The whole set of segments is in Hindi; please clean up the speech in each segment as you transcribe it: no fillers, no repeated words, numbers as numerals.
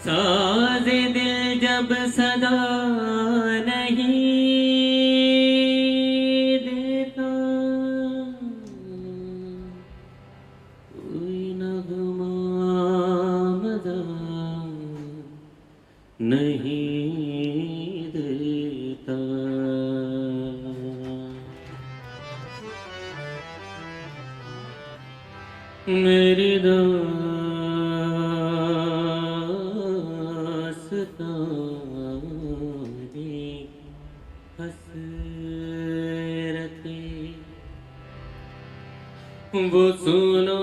साज़े दिल जब सदा नहीं देता, कोई नग़मा मज़ा नहीं देता। मेरी दास्तानी हसरतें वो सुना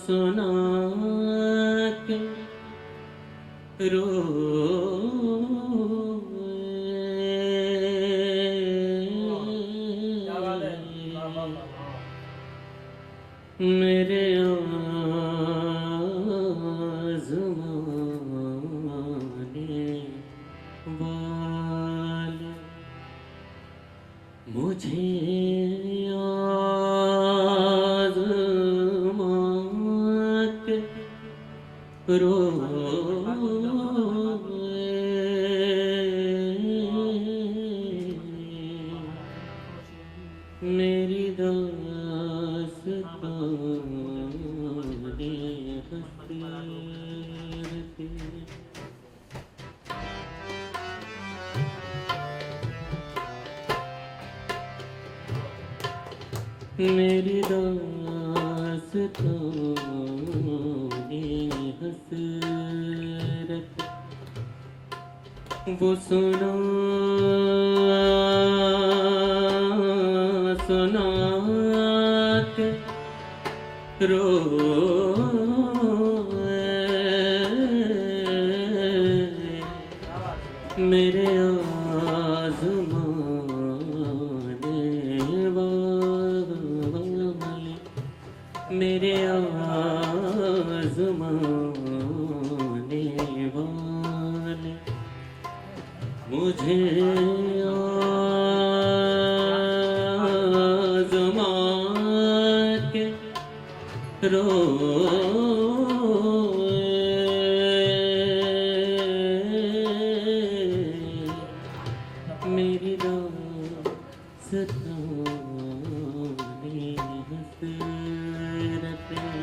सुना के मेरे आज़माने वाले मुझे आज़मा के मेरी दास्ताने हसरतें। मेरी दास्ताने हसरत वो सुना सुना के मेरे आज़माने वाले मेरे आज़माने वाले मुझे आज़मा के मेरी दास्ताने हसरतें।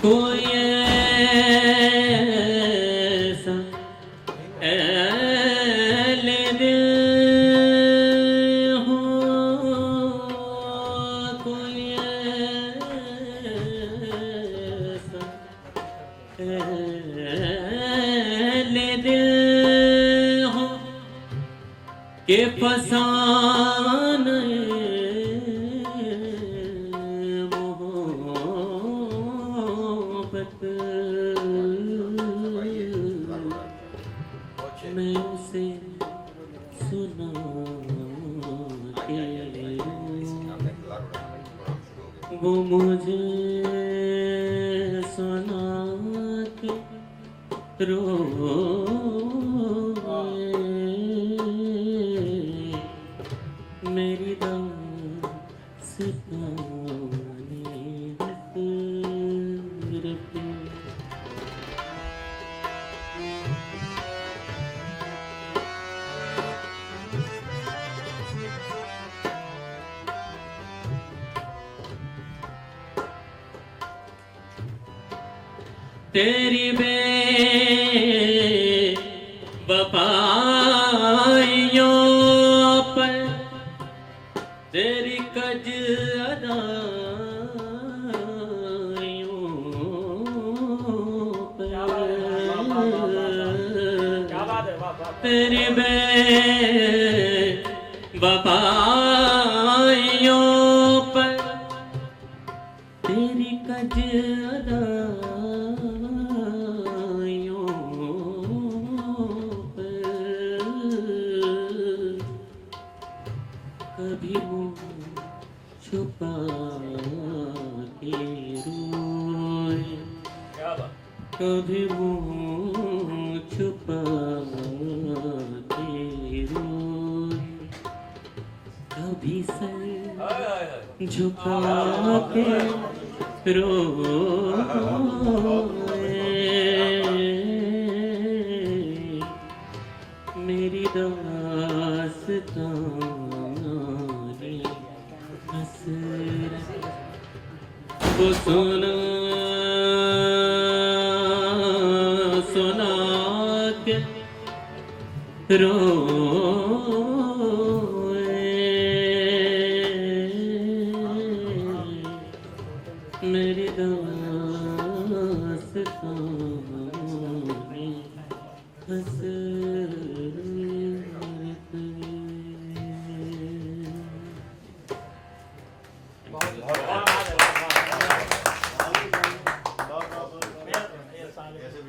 कोई ऐसा ऐले दिल हो, कोई ऐसा ऐले दिल हो कि फसाने मैं उसे सुना के वो मुझे सुना के मेरी दास्ताने हसरतें। तेरी बेवफाइयों पर तेरी कज तेरी बे वफाइयों पर तेरी कज अदाइयों पर कभी मुँह छुपा के रोए कभी मुँह छुपा के रोए कभी सर झुका के रोए मेरी दास्ताने हसरत वो सुना सुना के रोए मेरी दास्ताने हसरत